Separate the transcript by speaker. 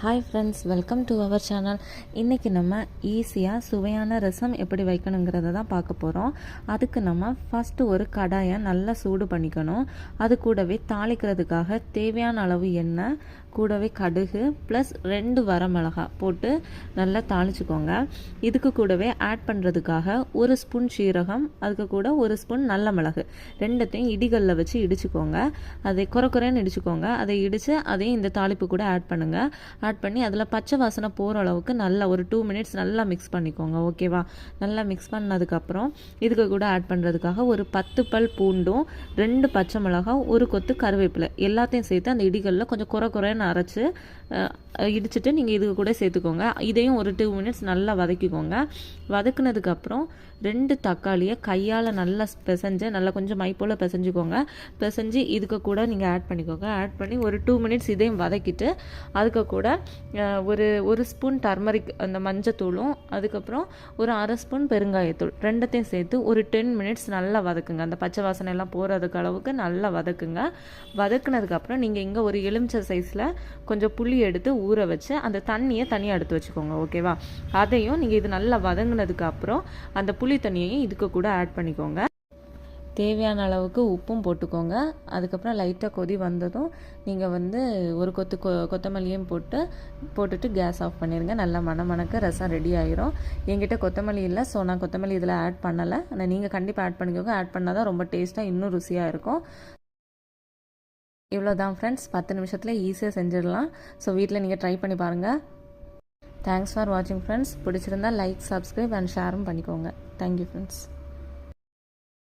Speaker 1: Hi friends, welcome to our channel. இன்றைக்கி நம்ம ஈஸியாக சுவையான ரசம் எப்படி வைக்கணுங்கிறத தான் பார்க்க போகிறோம். அதுக்கு நம்ம ஃபஸ்ட்டு ஒரு கடாயை நல்லா சூடு பண்ணிக்கணும். அது கூடவே தாளிக்கிறதுக்காக தேவையான அளவு எண்ணெய், கூடவே கடுகு ப்ளஸ் 2 வரமிளகா போட்டு நல்லா தாளிச்சுக்கோங்க. இதுக்கு கூடவே ஆட் பண்ணுறதுக்காக 1 ஸ்பூன் சீரகம், அதுக்கு கூட 1 ஸ்பூன் நல்ல மிளகு, ரெண்டுத்தையும் இடிகளில் வச்சு இடிச்சுக்கோங்க. அதை குறைன்னு இடிச்சுக்கோங்க. அதை இடித்து அதையும் இந்த தாளிப்பு கூட ஆட் பண்ணுங்கள். ஆட் பண்ணி அதில் பச்சை வாசனை போகிற அளவுக்கு நல்லா ஒரு 2 மினிட்ஸ் நல்லா மிக்ஸ் பண்ணிக்கோங்க. ஓகேவா? நல்லா மிக்ஸ் பண்ணதுக்கப்புறம் இதுக்கு கூட ஆட் பண்ணுறதுக்காக ஒரு 10 பல் பூண்டும், 2 பச்சை மிளகாய், 1 கொத்து கருவேப்பிலை எல்லாத்தையும் சேர்த்து அந்த இடிகளில் கொஞ்சம் குறைன்னு அரைச்சி இடிச்சுட்டு நீங்கள் இதுக்கு கூட சேர்த்துக்கோங்க. இதையும் ஒரு 2 மினிட்ஸ் நல்லா வதக்கிக்கோங்க. வதக்குனதுக்கப்புறம் 2 தக்காளியை கையால் நல்லா பிசைஞ்சு நல்லா கொஞ்சம் மை போல் பிசைஞ்சுக்கோங்க. பிசைஞ்சு இதுக்கு கூட நீங்கள் ஆட் பண்ணிக்கோங்க. ஆட் பண்ணி ஒரு 2 மினிட்ஸ் இதையும் வதக்கிட்டு அதுக்கு கூட ஒரு ஸ்பூன் டர்மரிக் அந்த மஞ்சத்தூளும், அதுக்கப்புறம் ஒரு 1/2 ஸ்பூன் பெருங்காயத்தூள் ரெண்டத்தையும் சேர்த்து ஒரு 10 மினிட்ஸ் நல்லா வதக்குங்க. அந்த பச்சை வாசனை எல்லாம் போகிறதுக்கு அளவுக்கு நல்லா வதக்குங்க. வதக்குனதுக்கப்புறம் நீங்கள் இங்கே ஒரு எலுமிச்சை சைஸில் கொஞ்சம் புளி எடுத்து ஊற வச்சு அந்த தண்ணியை தனியாக எடுத்து வச்சுக்கோங்க. ஓகேவா? அதையும் நீங்கள் இது நல்லா வதங்கினதுக்கு அப்புறம் அந்த புளி தண்ணியையும் இதுக்கு கூட ஆட் பண்ணிக்கோங்க. தேவையான அளவுக்கு உப்பும் போட்டுக்கோங்க. அதுக்கப்புறம் லைட்டாக கொதி வந்ததும் நீங்கள் ஒரு கொத்தமல்லியும் போட்டுட்டு கேஸ் ஆஃப் பண்ணிடுங்க. நல்லா மணக்க ரசம் ரெடி ஆகிரும். என்கிட்ட கொத்தமல்லி இல்லை, ஸோ நான் கொத்தமல்லி இதில் ஆட் பண்ணலை. ஆனால் நீங்கள் கண்டிப்பாக ஆட் பண்ணிக்கோங்க. ஆட் பண்ணால் தான் ரொம்ப டேஸ்ட்டாக இன்னும் ருசியாக இருக்கும். இவ்வளோதான் ஃப்ரெண்ட்ஸ், 10 நிமிஷத்தில் ஈஸியாக செஞ்சிடலாம். ஸோ வீட்டில் நீங்கள் ட்ரை பண்ணி பாருங்கள். தேங்க்ஸ் ஃபார் வாட்சிங் ஃப்ரெண்ட்ஸ். பிடிச்சிருந்தால் லைக், சப்ஸ்கிரைப் அண்ட் ஷேரும் பண்ணிக்கோங்க. Thank you friends.